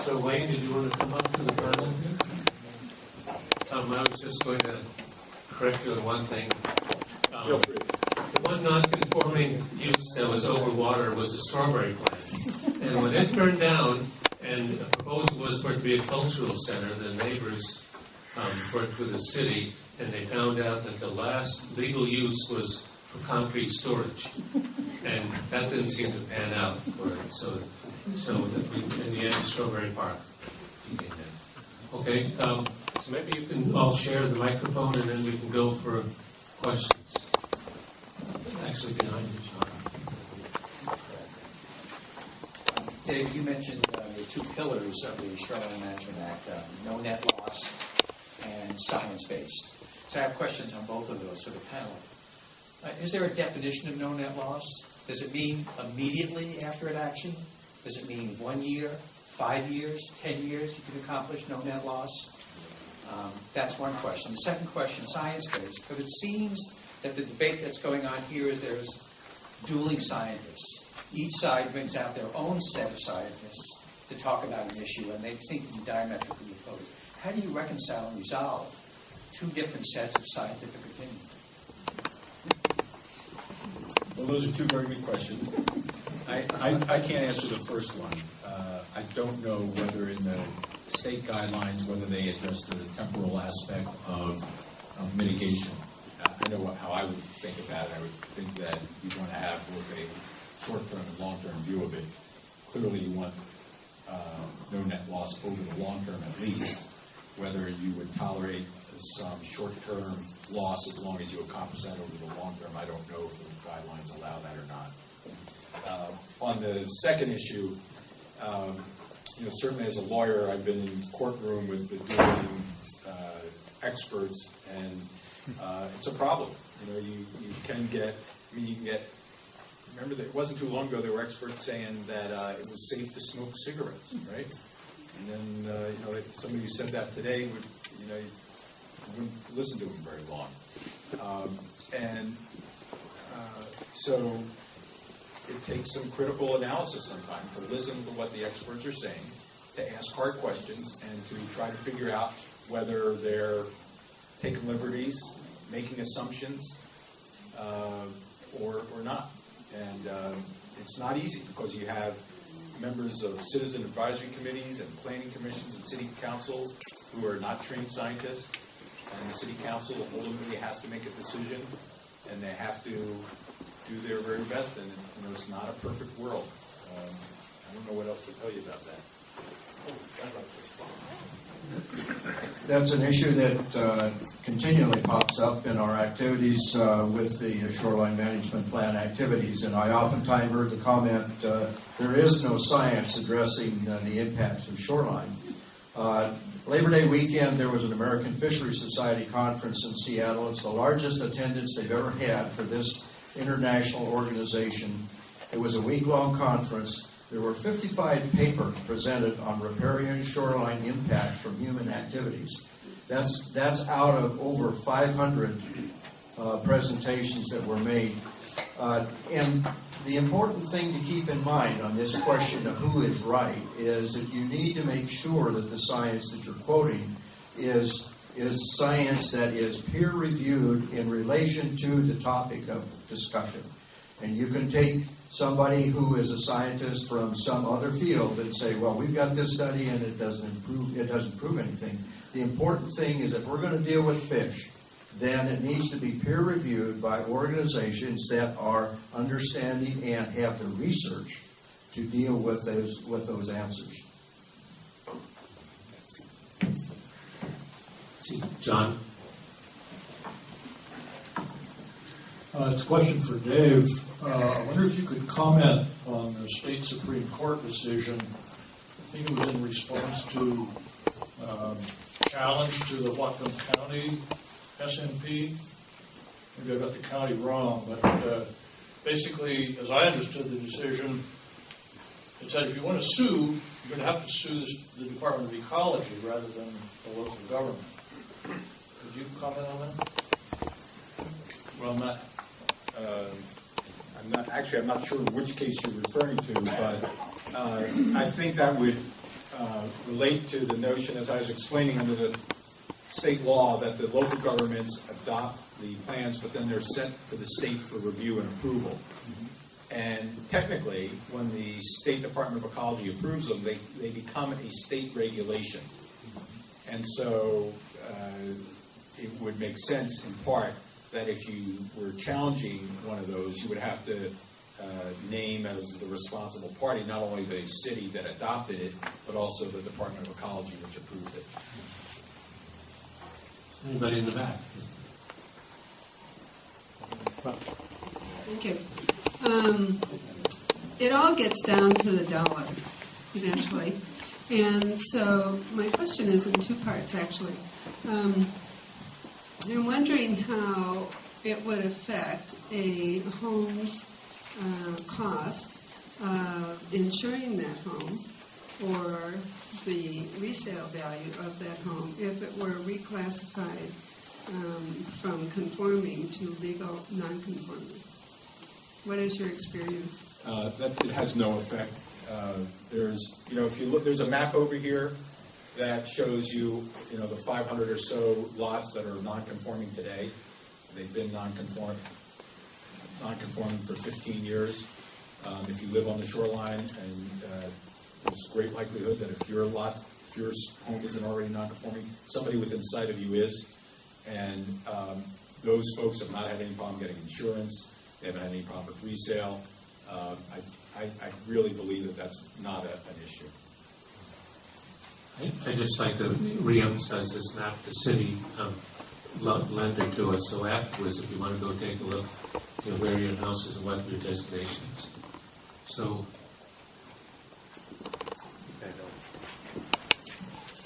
So Wayne, did you want to come up to the front? I was just going to correct you on one thing. Feel free. The one non-conforming use that was over water was a strawberry plant. And when it burned down, and the proposal was for it to be a cultural center, the neighbors worked with the city, and they found out that the last legal use was for concrete storage. And that didn't seem to pan out for it. So that we, in the end, Strawberry Park became that. Okay, so maybe you can all share the microphone, and then we can go for questions. Actually, behind you, Sean. Dave, you mentioned the two pillars of the Shoreline Management Act, no net loss and science-based. So I have questions on both of those for the panel. Is there a definition of no net loss? Does it mean immediately after an action? Does it mean 1 year, 5 years, 10 years you can accomplish no net loss? That's one question. The second question, science-based, because it seems that the debate that's going on here is there's dueling scientists. Each side brings out their own set of scientists to talk about an issue, and they seem to be diametrically opposed. How do you reconcile and resolve two different sets of scientific opinion? Well, those are two very good questions. I can't answer the first one. I don't know whether in the state guidelines, whether they address the temporal aspect of mitigation. I know how I would think about it. I would think that you want to have both a short-term and long-term view of it. Clearly, you want no net loss over the long term at least. Whether you would tolerate some short-term loss as long as you accomplish that over the long term, I don't know if the guidelines allow that or not. On the second issue, certainly as a lawyer, I've been in courtroom with the dueling experts, and it's a problem. You can get. Remember that it wasn't too long ago there were experts saying that it was safe to smoke cigarettes, right? And then somebody who said that today would, you wouldn't listen to them very long. So it takes some critical analysis sometimes to listen to what the experts are saying, to ask hard questions, and to try to figure out whether they're taking liberties, making assumptions, or not. And it's not easy because you have members of citizen advisory committees and planning commissions and city council who are not trained scientists, and the city council ultimately has to make a decision, and they have to do their very best, and it's not a perfect world. I don't know what else to tell you about that. That's an issue that continually pops up in our activities with the Shoreline Management Plan activities, and I oftentimes heard the comment, there is no science addressing the impacts of shoreline. Labor Day weekend, there was an American Fisheries Society conference in Seattle. It's the largest attendance they've ever had for this international organization. It was a week-long conference. There were 55 papers presented on riparian shoreline impacts from human activities. That's out of over 500 presentations that were made. And the important thing to keep in mind on this question of who is right is that you need to make sure that the science that you're quoting is science that is peer-reviewed in relation to the topic of discussion. And you can take somebody who is a scientist from some other field and say, well, we've got this study and it doesn't prove anything. The important thing is if we're going to deal with fish, then it needs to be peer-reviewed by organizations that are understanding and have the research to deal with those answers. John? It's a question for Dave. I wonder if you could comment on the state Supreme Court decision. I think it was in response to challenge to the Whatcom County SMP. Maybe I got the county wrong, but basically, as I understood the decision, it said if you want to sue, you're going to have to sue the Department of Ecology rather than the local government. Could you comment on that? Well, I'm not sure which case you're referring to, but I think that would relate to the notion, as I was explaining under the state law, that the local governments adopt the plans, but then they're sent to the state for review and approval. And technically, when the State Department of Ecology approves them, they become a state regulation. And so it would make sense in part that if you were challenging one of those, you would have to name as the responsible party not only the city that adopted it, but also the Department of Ecology which approved it. Anybody in the back? Thank you. It all gets down to the dollar, eventually. And so my question is in two parts, actually. I'm wondering how it would affect a home's cost of insuring that home or the resale value of that home if it were reclassified from conforming to legal non-conforming. What is your experience? That it has no effect. If you look, there's a map over here that shows you, the 500 or so lots that are non-conforming today. They've been non-conforming for 15 years. If you live on the shoreline, and there's a great likelihood that if your home isn't already non-conforming, somebody within sight of you is. And those folks have not had any problem getting insurance. They haven't had any problem with resale. I really believe that that's not an issue. I'd just like to reemphasize this map the city lent it to us, so afterwards, if you want to go take a look, where your house is and what your destination is. So,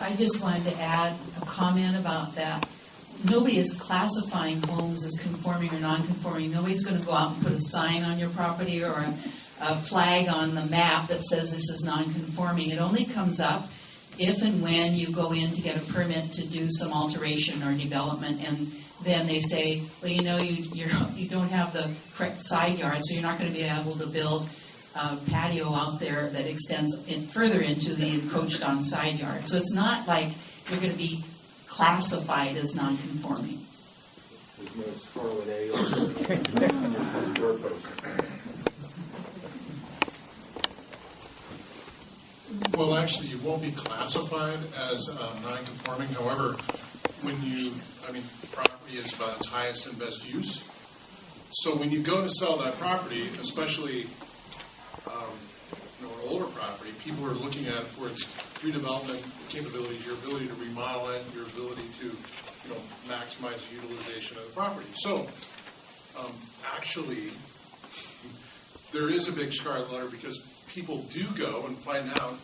I just wanted to add a comment about that. Nobody is classifying homes as conforming or non-conforming. Nobody's going to go out and put a sign on your property or a flag on the map that says this is non-conforming. It only comes up if and when you go in to get a permit to do some alteration or development, and then they say, well, you don't have the correct side yard, so you're not going to be able to build a patio out there that extends further into the encroached on side yard. So it's not like you're going to be classified as non-conforming. There's no scarlet A on your front doorpost. Well, actually, you won't be classified as non-conforming. However, property is about its highest and best use. So when you go to sell that property, especially an older property, people are looking at it for its redevelopment capabilities, your ability to remodel it, your ability to maximize the utilization of the property. So actually, there is a big scarlet letter because people do go and find out,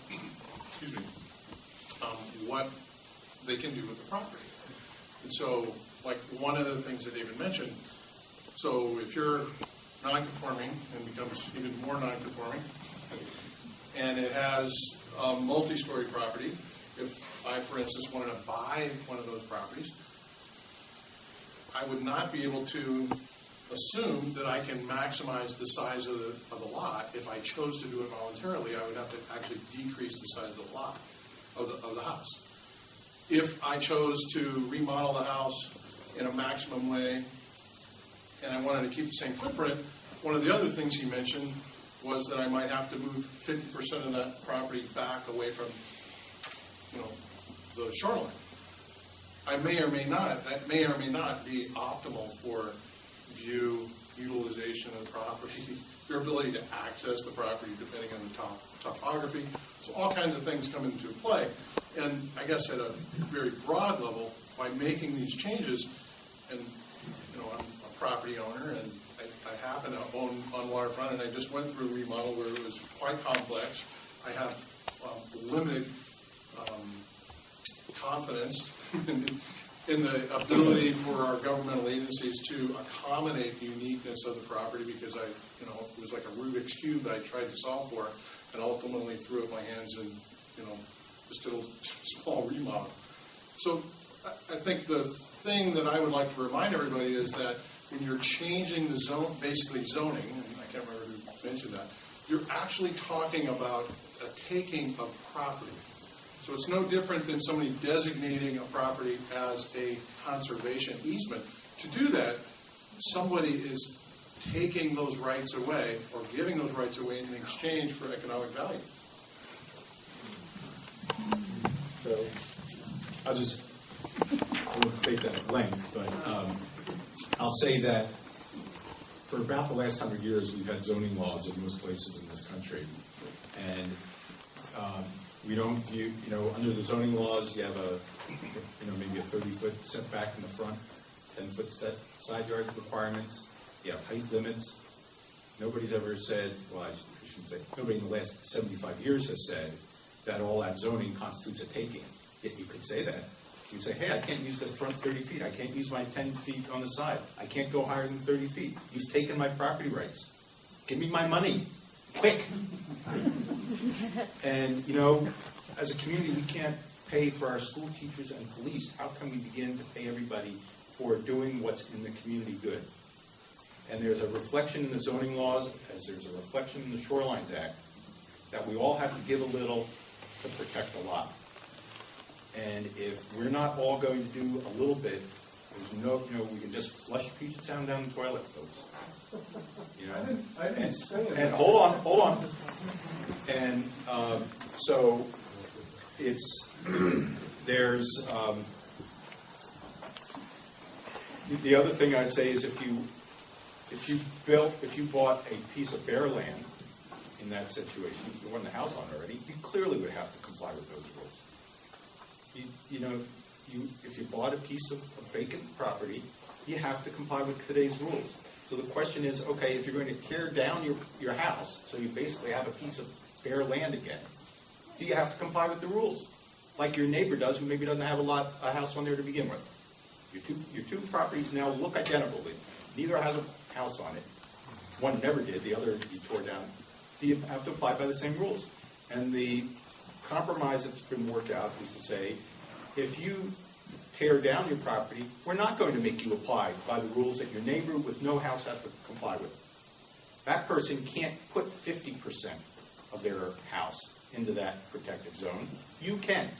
what they can do with the property. And so, like one of the things that David mentioned, so if you're non-conforming and becomes even more non-conforming, and it has a multi-story property, if I, for instance, wanted to buy one of those properties, I would not be able to assume that I can maximize the size of the lot. If I chose to do it voluntarily, I would have to actually decrease the size of the lot, of the house. If I chose to remodel the house in a maximum way, and I wanted to keep the same footprint, one of the other things he mentioned was that I might have to move 50% of that property back away from, the shoreline. That may or may not be optimal for view, utilization of the property, your ability to access the property depending on the topography. So all kinds of things come into play. And I guess at a very broad level, by making these changes, and I'm a property owner and I happen to own on waterfront, and I just went through a remodel where it was quite complex. I have limited confidence in the ability for our governmental agencies to accommodate the uniqueness of the property, because it was like a Rubik's Cube that I tried to solve for, and ultimately threw up my hands and, just did a small remodel. So I think the thing that I would like to remind everybody is that when you're changing the zone, basically zoning, and I can't remember who mentioned that, you're actually talking about a taking of property. So it's no different than somebody designating a property as a conservation easement. To do that, somebody is taking those rights away or giving those rights away in exchange for economic value. So I won't take that at length, but I'll say that for about the last 100 years, we've had zoning laws in most places in this country. And we don't view, under the zoning laws, you have maybe a 30-foot setback in the front, 10-foot side yard requirements. You have height limits. Nobody's ever said, well, I shouldn't say, nobody in the last 75 years has said that all that zoning constitutes a taking. Yet you could say that. You'd say, hey, I can't use the front 30 feet. I can't use my 10 feet on the side. I can't go higher than 30 feet. You've taken my property rights. Give me my money. Quick. And, as a community, we can't pay for our school teachers and police. How can we begin to pay everybody for doing what's in the community good? And there's a reflection in the zoning laws, as there's a reflection in the Shorelines Act, that we all have to give a little to protect a lot. And if we're not all going to do a little bit, there's no, we can just flush Puget Sound down the toilet, folks. I didn't say it. And hold on. And so there's the other thing I'd say is if you bought a piece of bare land in that situation, if you own the house on already, you clearly would have to comply with those rules. If you bought a piece of vacant property, you have to comply with today's rules. So the question is, okay, if you're going to tear down your house, so you basically have a piece of bare land again, do you have to comply with the rules? Like your neighbor does, who maybe doesn't have a house on there to begin with. Your two properties now look identical. Neither has a house on it. One never did, the other you tore down. Do you have to apply by the same rules? And the compromise that's been worked out is to say, if you tear down your property, we're not going to make you apply by the rules that your neighbor with no house has to comply with. That person can't put 50% of their house into that protected zone. You can.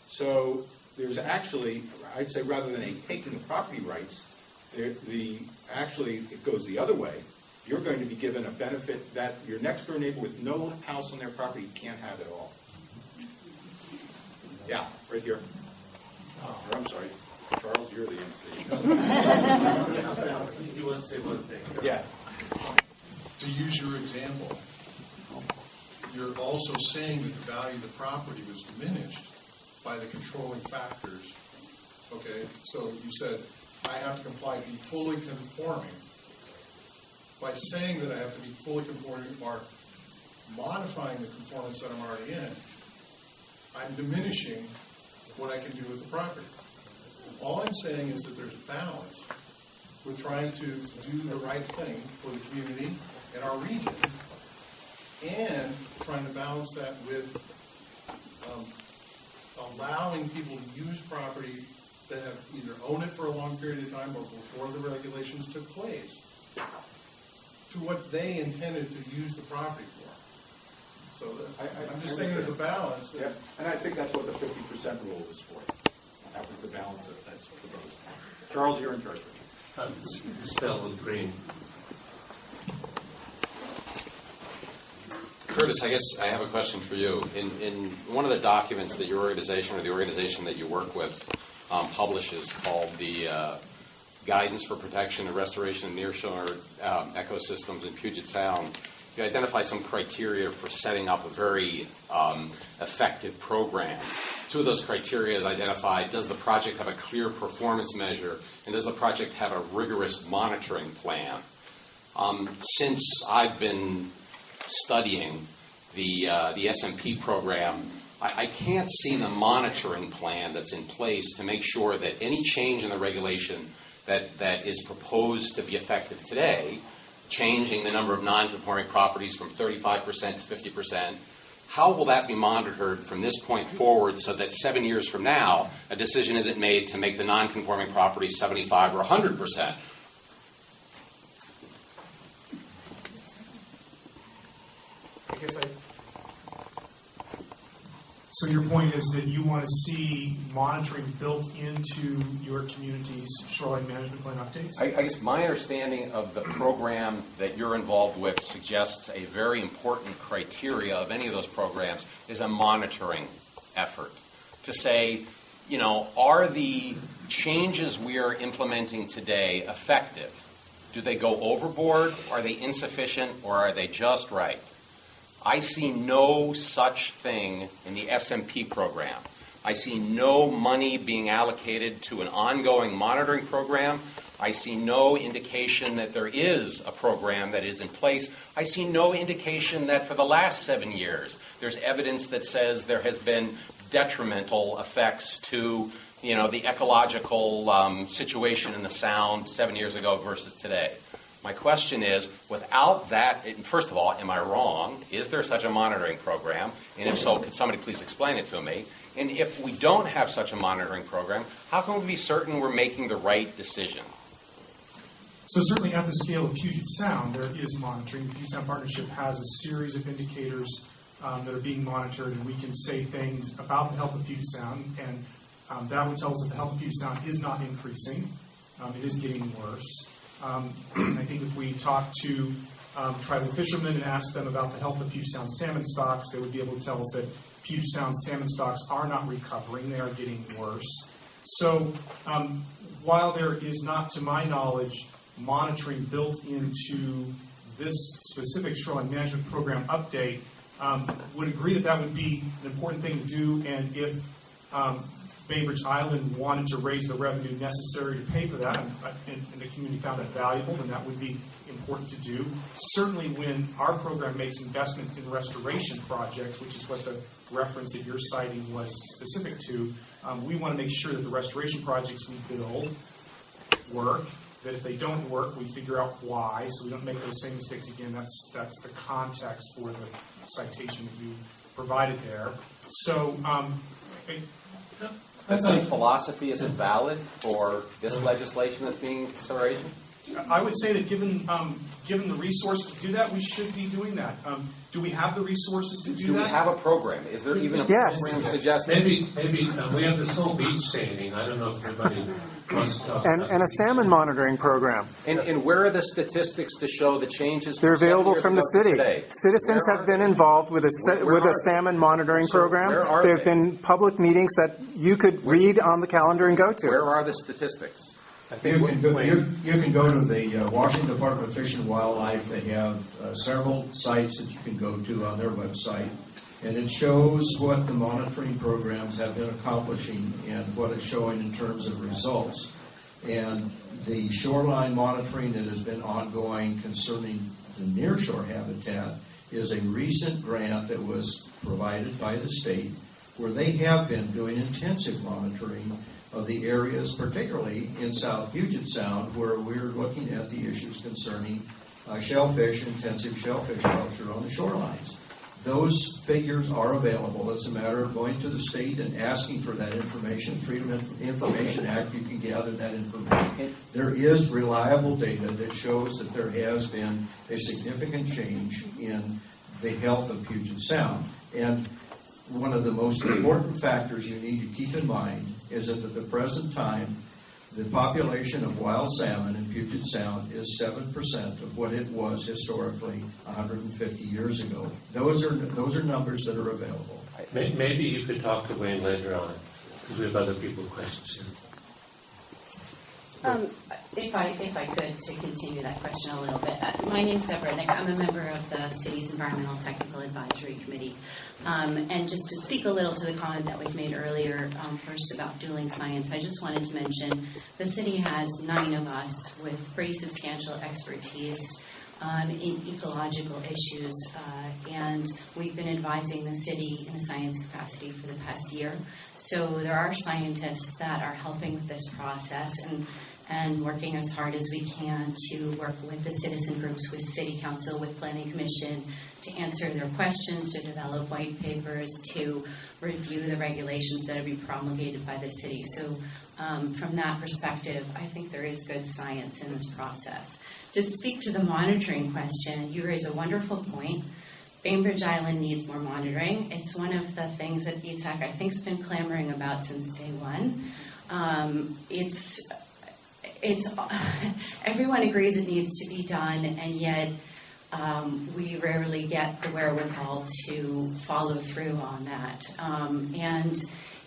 So there's actually, I'd say rather than taking the property rights, actually it goes the other way. You're going to be given a benefit that your next door neighbor with no house on their property can't have at all. Yeah, right here. Or, I'm sorry, Charles, you're the MC. You want to say one thing? Yeah. To use your example, you're also saying that the value of the property was diminished by the controlling factors. Okay, so you said, I have to comply, be fully conforming. By saying that I have to be fully conforming or modifying the conformance that I'm already in, I'm diminishing what I can do with the property. All I'm saying is that there's a balance with trying to do the right thing for the community and our region, and trying to balance that with allowing people to use property that have either owned it for a long period of time or before the regulations took place to what they intended to use the property for. So I'm just saying there's a balance. Yeah, and I think that's what the 50% rule is for. That was the balance that's proposed. Charles, you're in charge. Spelled with green. Curtis, I guess I have a question for you. In one of the documents that your organization or the organization that you work with publishes called the Guidance for Protection and Restoration of Nearshore Ecosystems in Puget Sound, you identify some criteria for setting up a very effective program. Two of those criteria identify, does the project have a clear performance measure, and does the project have a rigorous monitoring plan? Since I've been studying the SMP program, I can't see the monitoring plan that's in place to make sure that any change in the regulation that is proposed to be effective today, changing the number of non-conforming properties from 35% to 50%, how will that be monitored from this point forward so that 7 years from now, a decision isn't made to make the non-conforming properties 75 or 100%? I guess So your point is that you want to see monitoring built into your community's shoreline management plan updates? I guess my understanding of the program that you're involved with suggests a very important criteria of any of those programs is a monitoring effort. To say, you know, are the changes we are implementing today effective? Do they go overboard? Are they insufficient? Or are they just right? I see no such thing in the SMP program. I see no money being allocated to an ongoing monitoring program. I see no indication that there is a program that is in place. I see no indication that for the last 7 years there's evidence that says there has been detrimental effects to, you know, the ecological situation in the Sound 7 years ago versus today. My question is, without that, first of all, am I wrong? Is there such a monitoring program? And if so, could somebody please explain it to me? And if we don't have such a monitoring program, how can we be certain we're making the right decision? So certainly at the scale of Puget Sound, there is monitoring. The Puget Sound Partnership has a series of indicators that are being monitored, and we can say things about the health of Puget Sound, and that would tell us that the health of Puget Sound is not increasing. It is getting worse. I think if we talk to tribal fishermen and ask them about the health of Puget Sound salmon stocks, they would be able to tell us that Puget Sound salmon stocks are not recovering. They are getting worse. So while there is not, to my knowledge, monitoring built into this specific shoreline management program update, would agree that that would be an important thing to do, and if Bainbridge Island wanted to raise the revenue necessary to pay for that, and the community found that valuable, then that would be important to do. Certainly when our program makes investment in restoration projects, which is what the reference that you're citing was specific to, we want to make sure that the restoration projects we build work, that if they don't work, we figure out why, so we don't make those same mistakes again. That's the context for the citation that you provided there. So, That same philosophy isn't valid for this legislation that's being in consideration? I would say that given the resources to do that, we should be doing that. Do we have the resources to do that? Do we have a program? Is there even a program suggested? Maybe we have this whole beach sanding. I don't know if everybody wants to talk about And a salmon monitoring program. And where are the statistics to show the changes? They're from 7 available years from the ago to city. today? Citizens Where have are been they? involved with Where are a they? salmon monitoring So program. where are There have they? been public meetings that you could read on the calendar and go to. Where are the statistics? You can go to the Washington Department of Fish and Wildlife. They have several sites that you can go to on their website, and it shows what the monitoring programs have been accomplishing and what it's showing in terms of results. And the shoreline monitoring that has been ongoing concerning the nearshore habitat is a recent grant that was provided by the state, where they have been doing intensive monitoring of the areas, particularly in South Puget Sound, where we're looking at the issues concerning shellfish, intensive shellfish culture on the shorelines. Those figures are available. It's a matter of going to the state and asking for that information. Freedom of Information Act, you can gather that information. There is reliable data that shows that there has been a significant change in the health of Puget Sound. And one of the most important factors you need to keep in mind is that at the present time, the population of wild salmon in Puget Sound is 7% of what it was historically 150 years ago. Those are numbers that are available. Maybe you could talk to Wayne later on, because we have other people with questions here. If I could, to continue that question a little bit. My name's Deborah Nick. I'm a member of the city's Environmental Technical Advisory Committee. And just to speak a little to the comment that was made earlier, first about dueling science, I just wanted to mention the city has 9 of us with pretty substantial expertise in ecological issues, and we've been advising the city in a science capacity for the past year. So there are scientists that are helping with this process and working as hard as we can to work with the citizen groups, with City Council, with Planning Commission, to answer their questions, to develop white papers, to review the regulations that will be promulgated by the city. So from that perspective, I think there is good science in this process. To speak to the monitoring question, you raise a wonderful point. Bainbridge Island needs more monitoring. It's one of the things that ETAC, I think, has been clamoring about since day one. Everyone agrees it needs to be done, and yet we rarely get the wherewithal to follow through on that. And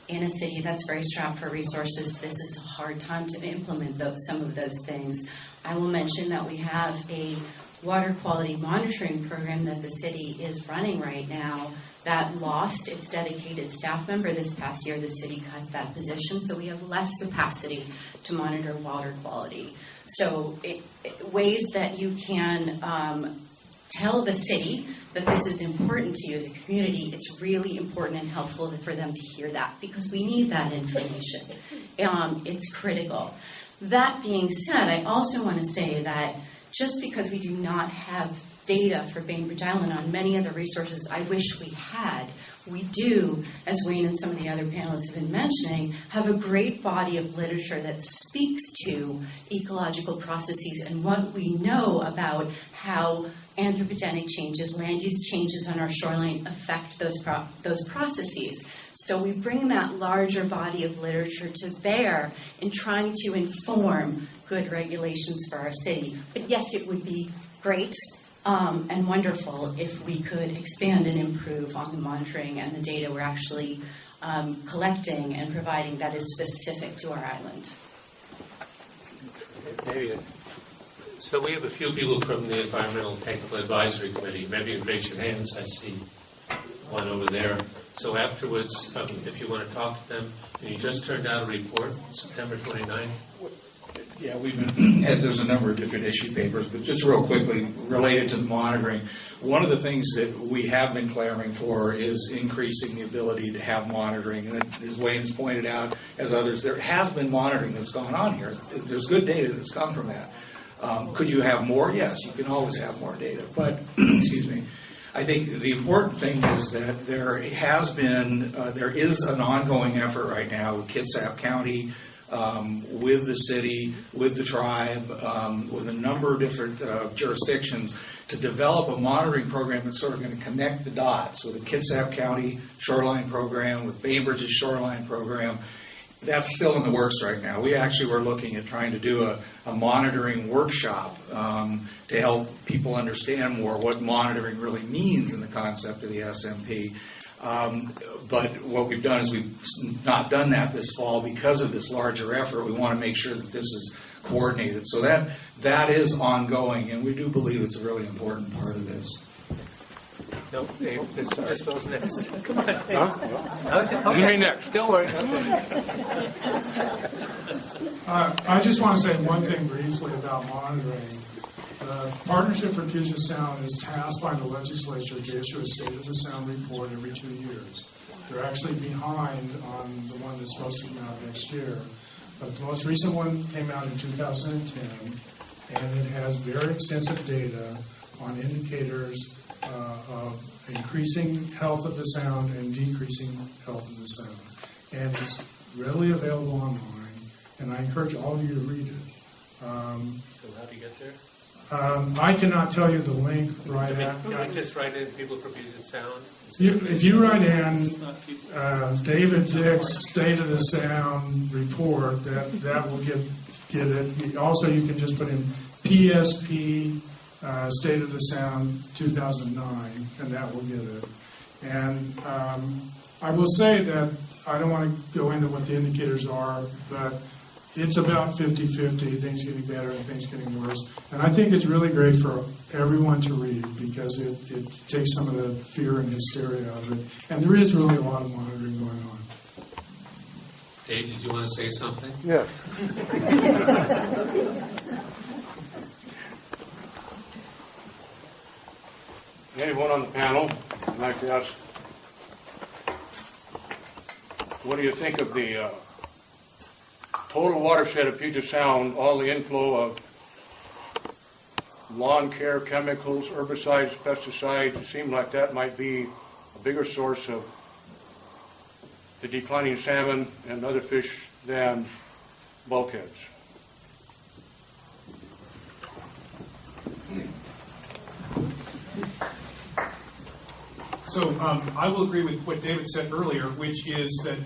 in a city that's very strapped for resources, this is a hard time to implement some of those things. I will mention that we have a water quality monitoring program that the city is running right now that lost its dedicated staff member this past year. The city cut that position, so we have less capacity to monitor water quality. So ways that you can tell the city that this is important to you as a community, it's really important and helpful for them to hear that, because we need that information. It's critical. That being said, I also want to say that just because we do not have data for Bainbridge Island on many of the resources I wish we had, we do, as Wayne and some of the other panelists have been mentioning, have a great body of literature that speaks to ecological processes and what we know about how anthropogenic changes, land use changes on our shoreline affect those processes. So we bring that larger body of literature to bear in trying to inform good regulations for our city. But yes, it would be great and wonderful if we could expand and improve on the monitoring and the data we're actually collecting and providing that is specific to our island. Maybe. So we have a few people from the Environmental Technical Advisory Committee. Maybe you raise your hands. I see one over there. So afterwards, if you want to talk to them, and you just turned out a report, September 29th. Yeah, there's a number of different issue papers, but just real quickly, related to the monitoring, one of the things that we have been clamoring for is increasing the ability to have monitoring. And as Wayne's pointed out, as others, there has been monitoring that's gone on here. There's good data that's come from that. Could you have more? Yes, you can always have more data. But, excuse me, I think the important thing is that there is an ongoing effort right now with Kitsap County, with the city, with the tribe, with a number of different jurisdictions to develop a monitoring program that's sort of going to connect the dots with the Kitsap County Shoreline Program, with Bainbridge's Shoreline Program. That's still in the works right now. We actually were looking at trying to do a monitoring workshop to help people understand more what monitoring really means in the concept of the SMP. But what we've done is we've not done that this fall because of this larger effort. We want to make sure that this is coordinated. So that is ongoing, and we do believe it's a really important part of this. No, Dave, this goes next. Come on, Dave. Huh? Okay. Me next. Don't worry. I just want to say one thing briefly about monitoring. The Partnership for Puget Sound is tasked by the legislature to issue a State of the Sound report every 2 years. They're actually behind on the one that's supposed to come out next year. But the most recent one came out in 2010, and it has very extensive data on indicators of increasing health of the sound and decreasing health of the sound. And it's readily available online, and I encourage all of you to read it. So how do you get there? I cannot tell you the link right at. Can I just write in People for Puget Sound? If you write in David Dick's State of the Sound report, that will get it. Also, you can just put in PSP State of the Sound 2009, and that will get it. And I will say that I don't want to go into what the indicators are, but it's about 50-50, things getting better and things getting worse. And I think it's really great for everyone to read because it takes some of the fear and hysteria out of it. And there is really a lot of monitoring going on. Dave, did you want to say something? Yes. Anyone on the panel, I'd like to ask, what do you think of the total watershed of Puget Sound, all the inflow of lawn care chemicals, herbicides, pesticides? It seemed like that might be a bigger source of the declining salmon and other fish than bulkheads. So I will agree with what David said earlier, which is that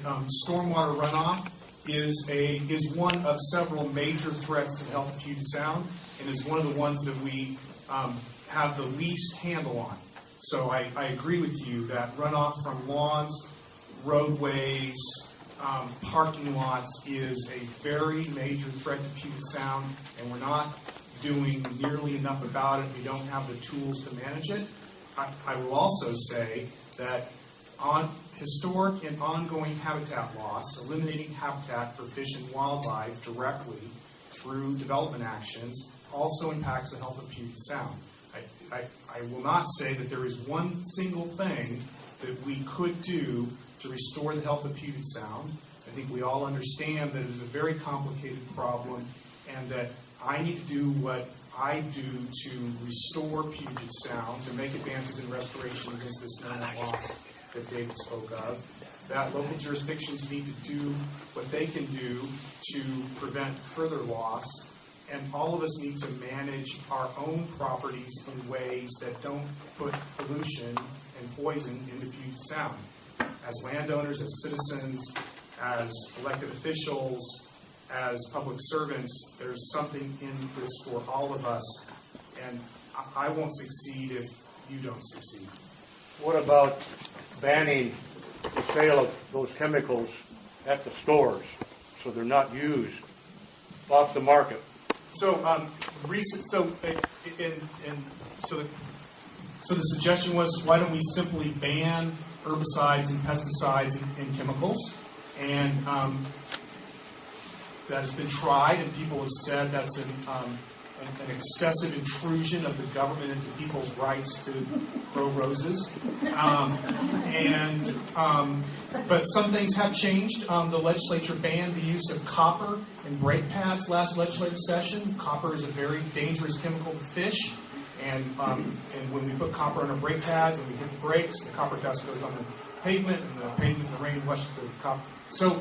stormwater runoff is one of several major threats to the health of Puget Sound, and is one of the ones that we have the least handle on. So I agree with you that runoff from lawns, roadways, parking lots is a very major threat to Puget Sound, and we're not doing nearly enough about it. We don't have the tools to manage it. I will also say that on historic and ongoing habitat loss, eliminating habitat for fish and wildlife directly through development actions also impacts the health of Puget Sound. I will not say that there is one single thing that we could do to restore the health of Puget Sound. I think we all understand that it is a very complicated problem, and that I need to do what I do to restore Puget Sound, to make advances in restoration against this known loss that David spoke of. That local jurisdictions need to do what they can do to prevent further loss, and all of us need to manage our own properties in ways that don't put pollution and poison into Puget Sound. As landowners, as citizens, as elected officials, as public servants, there's something in this for all of us, and I won't succeed if you don't succeed. What about banning the sale of those chemicals at the stores so they're not used off the market? So, so the suggestion was, why don't we simply ban herbicides and pesticides and chemicals? And that has been tried, and people have said that's an excessive intrusion of the government into people's rights to grow roses. But some things have changed. The legislature banned the use of copper in brake pads last legislative session. Copper is a very dangerous chemical to fish. And when we put copper on our brake pads and we hit the brakes, the copper dust goes on the pavement, and the pavement and the rain washes the copper. So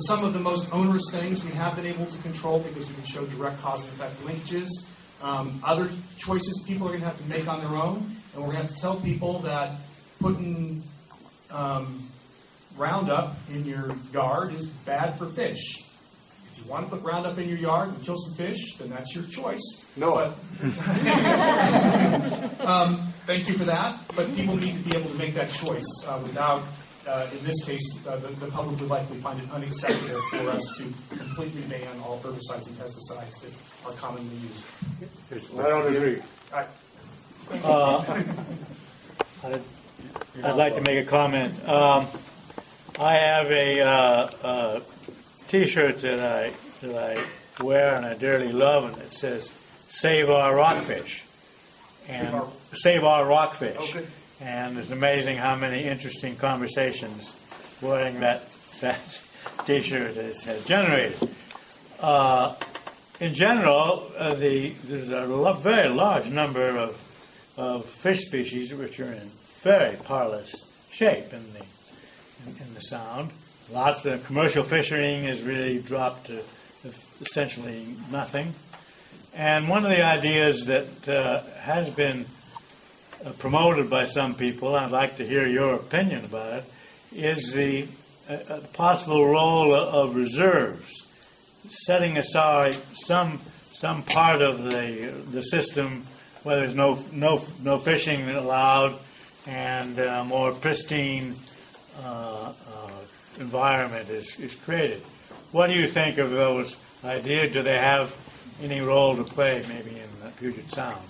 some of the most onerous things we have been able to control because we can show direct cause and effect linkages. Other choices people are going to have to make on their own, and we're going to have to tell people that putting Roundup in your yard is bad for fish. If you want to put Roundup in your yard and kill some fish, then that's your choice. No. But, thank you for that. But people need to be able to make that choice without, in this case, the public would likely find it unacceptable for us to completely ban all herbicides and pesticides that are commonly used. I don't agree. I'd like to make a comment. I have a T-shirt that I wear and I dearly love, and it says "Save Our Rockfish," and save our rockfish. Okay. And it's amazing how many interesting conversations wearing that T-shirt has generated. In general, there's a very large number of fish species which are in very parlous shape in the Sound. Lots of commercial fishing has really dropped to essentially nothing. And one of the ideas that has been promoted by some people, and I'd like to hear your opinion about it, is the possible role of reserves, setting aside some part of the system where there's no fishing allowed, and a more pristine environment is created. What do you think of those ideas? Do they have any role to play maybe in Puget Sound?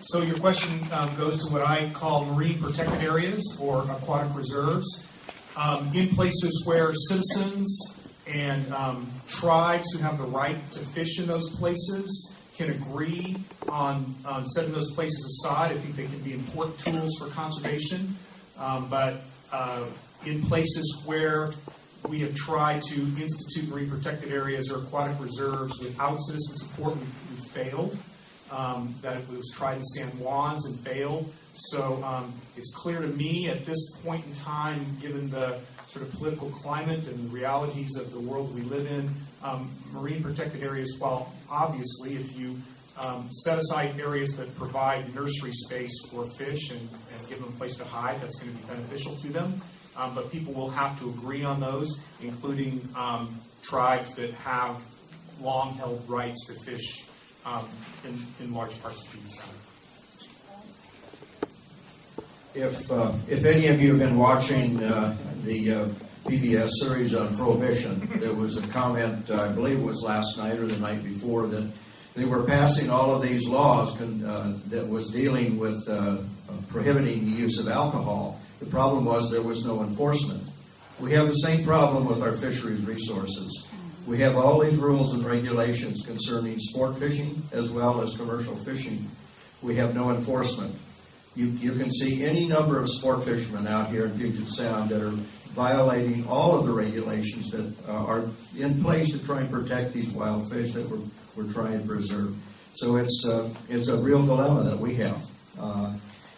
So your question goes to what I call marine protected areas or aquatic reserves. In places where citizens and tribes who have the right to fish in those places can agree on setting those places aside. I think they can be important tools for conservation. But in places where we have tried to institute marine protected areas or aquatic reserves without citizen support, we failed. That it was tried in San Juan's and failed. So it's clear to me at this point in time, given the sort of political climate and the realities of the world we live in, marine protected areas, while obviously if you set aside areas that provide nursery space for fish and give them a place to hide. That's going to be beneficial to them. But people will have to agree on those, including tribes that have long-held rights to fish in large parts of Puget Sound. If any of you have been watching the PBS series on prohibition, there was a comment, I believe it was last night or the night before, that they were passing all of these laws that was dealing with prohibiting the use of alcohol. The problem was there was no enforcement. We have the same problem with our fisheries resources. We have all these rules and regulations concerning sport fishing as well as commercial fishing. We have no enforcement. You can see any number of sport fishermen out here in Puget Sound that are violating all of the regulations that are in place to try and protect these wild fish that we're trying to preserve. So it's a real dilemma that we have.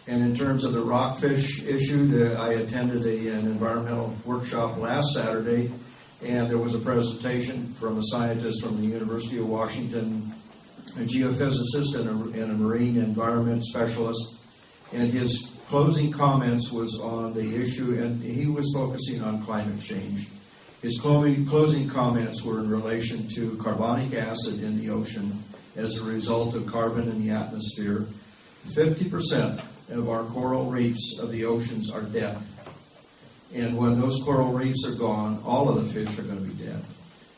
And in terms of the rockfish issue, I attended an environmental workshop last Saturday, and there was a presentation from a scientist from the University of Washington, a geophysicist and a marine environment specialist. And his closing comments was on the issue, and he was focusing on climate change. His closing comments were in relation to carbonic acid in the ocean as a result of carbon in the atmosphere. 50% of our coral reefs of the oceans are dead. And when those coral reefs are gone, all of the fish are going to be dead.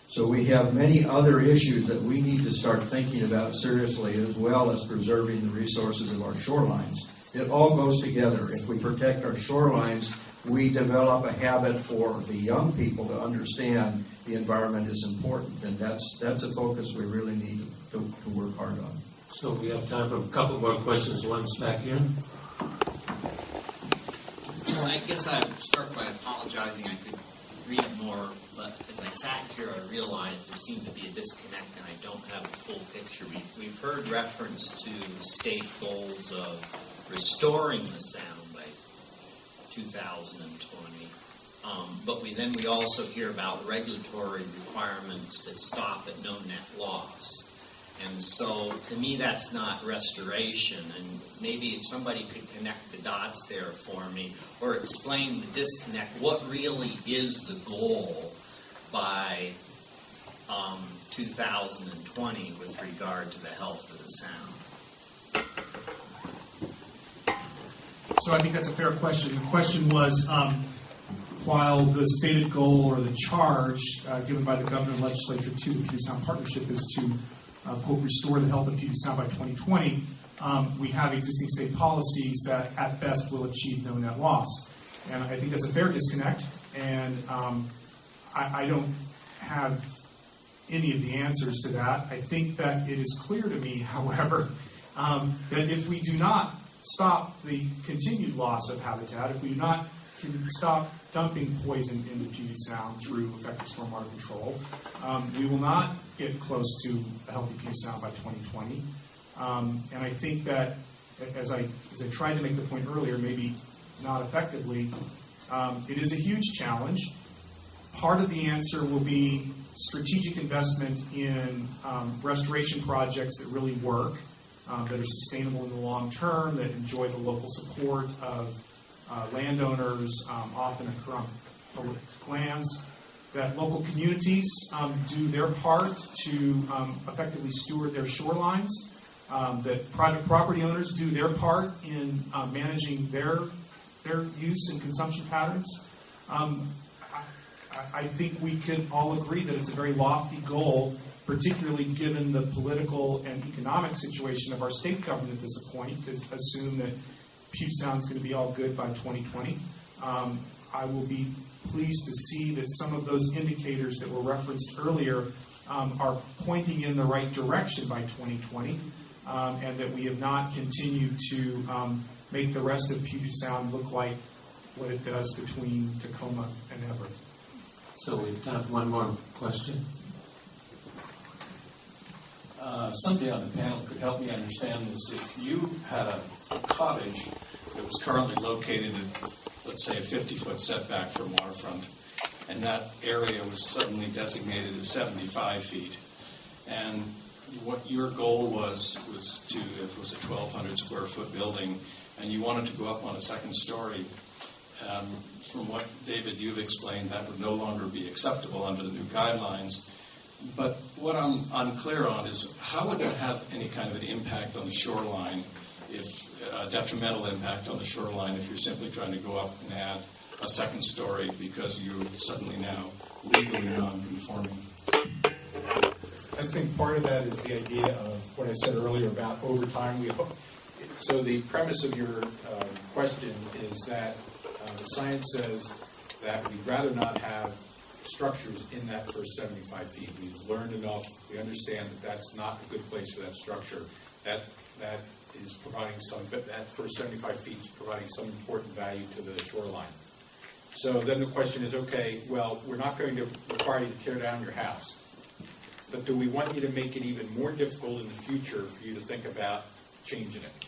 So we have many other issues that we need to start thinking about seriously, as well as preserving the resources of our shorelines. It all goes together. If we protect our shorelines, we develop a habit for the young people to understand the environment is important, and that's a focus we really need to work hard on. So we have time for a couple more questions. One's back here. I guess I would start by apologizing. I could read more, but as I sat here, I realized there seemed to be a disconnect, and I don't have a full picture. We've heard reference to state goals of restoring the sound by 2020, but we also hear about regulatory requirements that stop at no net loss. And so, to me, that's not restoration. And maybe if somebody could connect the dots there for me, or explain the disconnect, what really is the goal by 2020 with regard to the health of the sound? So I think that's a fair question. The question was, while the stated goal or the charge given by the governor and legislature to the Puget Sound Partnership is to, quote, restore the health of Puget Sound by 2020, we have existing state policies that at best will achieve no net loss. And I think that's a fair disconnect, and I don't have any of the answers to that. I think that it is clear to me, however, that if we do not stop the continued loss of habitat, if we do not stop dumping poison into Puget Sound through effective stormwater control, we will not get close to a healthy Puget Sound by 2020. And I think that, as I tried to make the point earlier, maybe not effectively, it is a huge challenge. Part of the answer will be strategic investment in restoration projects that really work, that are sustainable in the long term, that enjoy the local support of landowners, often occur on public lands, that local communities do their part to effectively steward their shorelines, that private property owners do their part in managing their use and consumption patterns. I think we can all agree that it's a very lofty goal, particularly given the political and economic situation of our state government at this point, to assume that Puget Sound is going to be all good by 2020. I will be pleased to see that some of those indicators that were referenced earlier are pointing in the right direction by 2020, and that we have not continued to make the rest of Puget Sound look like what it does between Tacoma and Everett. So we've got one more question. Somebody on the panel could help me understand this. If you had a cottage that was currently located at, let's say, a 50-foot setback from waterfront, and that area was suddenly designated as 75 feet, and what your goal was to, if it was a 1,200 square foot building, and you wanted to go up on a second story. From what, David, you've explained, that would no longer be acceptable under the new guidelines. But what I'm unclear on is how would that have any kind of an impact on the shoreline, if a detrimental impact on the shoreline, if you're simply trying to go up and add a second story because you're suddenly now legally non-conforming? I think part of that is the idea of what I said earlier about over time. So the premise of your question is that the science says that we'd rather not have structures in that first 75 feet. We've learned enough. We understand that that's not a good place for that structure. That is providing that first 75 feet is providing some important value to the shoreline. So then the question is, okay, well, we're not going to require you to tear down your house. But do we want you to make it even more difficult in the future for you to think about changing it?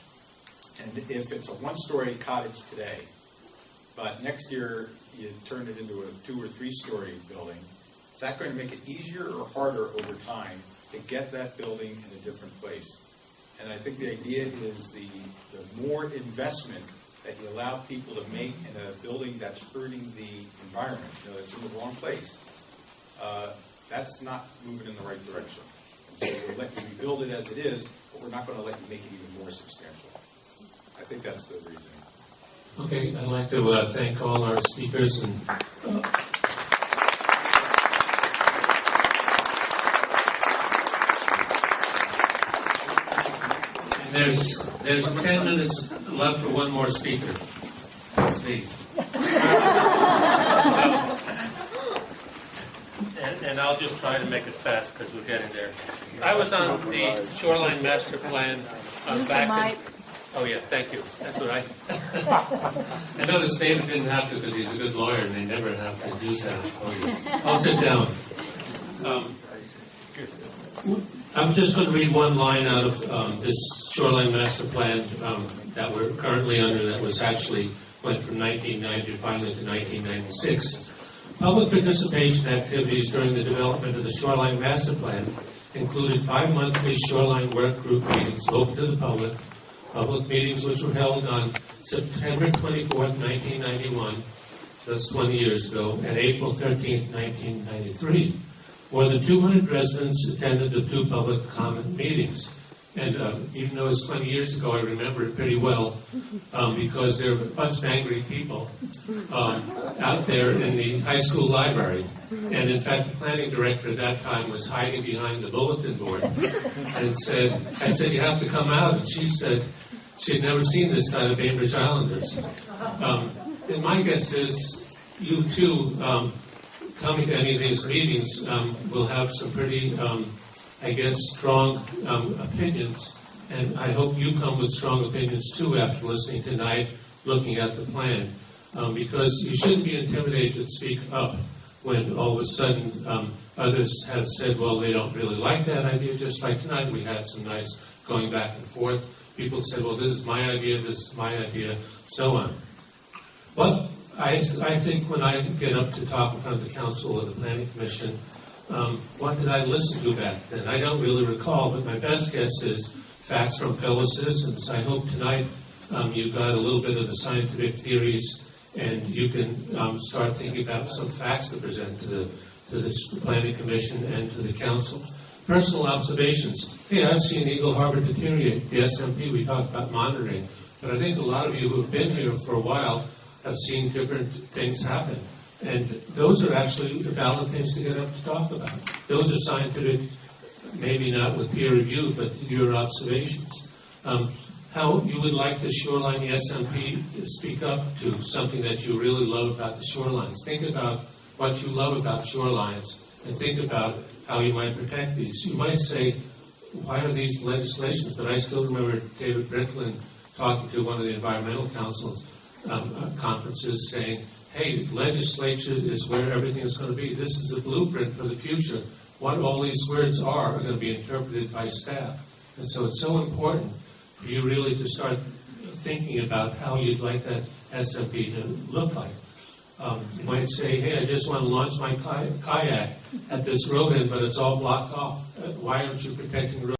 And if it's a one-story cottage today, but next year you turn it into a 2- or 3-story building, is that going to make it easier or harder over time to get that building in a different place? And I think the idea is the more investment that you allow people to make in a building that's hurting the environment, that's in the wrong place, that's not moving in the right direction. And so we'll let you rebuild it as it is, but we're not going to let you make it even more substantial. I think that's the reasoning. Okay, I'd like to thank all our speakers and there's 10 minutes left for one more speaker. That's me. And I'll just try to make it fast because we're getting there. I was on the Shoreline Master Plan back in... Oh, yeah, thank you. That's what I noticed David didn't have to because he's a good lawyer and they never have to use that. I'll sit down. I'm just going to read one line out of this Shoreline Master Plan that we're currently under that was actually went from 1990 finally to 1996. Public participation activities during the development of the Shoreline Master Plan included 5 monthly shoreline work group meetings open to the public meetings which were held on September 24th, 1991, that's 20 years ago, and April 13th, 1993. More than 200 residents attended the 2 public comment meetings. And even though it's 20 years ago, I remember it pretty well because there were a bunch of angry people out there in the high school library. And in fact, the planning director at that time was hiding behind the bulletin board and I said, you have to come out. And she said she had never seen this side of Bainbridge Islanders. And my guess is you too, coming to any of these meetings, will have some pretty strong opinions, and I hope you come with strong opinions too after listening tonight, looking at the plan, because you shouldn't be intimidated to speak up when all of a sudden others have said, well, they don't really like that idea. Just like tonight, we had some nice going back and forth. People said, well, this is my idea, so on. But I think when I get up to talk in front of the council or the planning commission, what did I listen to back then? I don't really recall, but my best guess is facts from fellow citizens. I hope tonight you got a little bit of the scientific theories and you can start thinking about some facts to present to the planning commission and to the council. Personal observations. Hey, I've seen Eagle Harbor deteriorate. The SMP, we talked about monitoring, but I think a lot of you who have been here for a while have seen different things happen. And those are actually valid things to get up to talk about. Those are scientific, maybe not with peer review, but your observations. How you would like the shoreline, the SMP, to speak up to something that you really love about the shorelines. Think about what you love about shorelines and think about how you might protect these. You might say, why are these legislations? But I still remember David Brinklin talking to one of the environmental councils conferences saying, hey, legislature is where everything is going to be. This is a blueprint for the future. What all these words are going to be interpreted by staff. And so it's so important for you really to start thinking about how you'd like that SMP to look like. You might say, hey, I just want to launch my kayak at this road end, but it's all blocked off. Why aren't you protecting the road?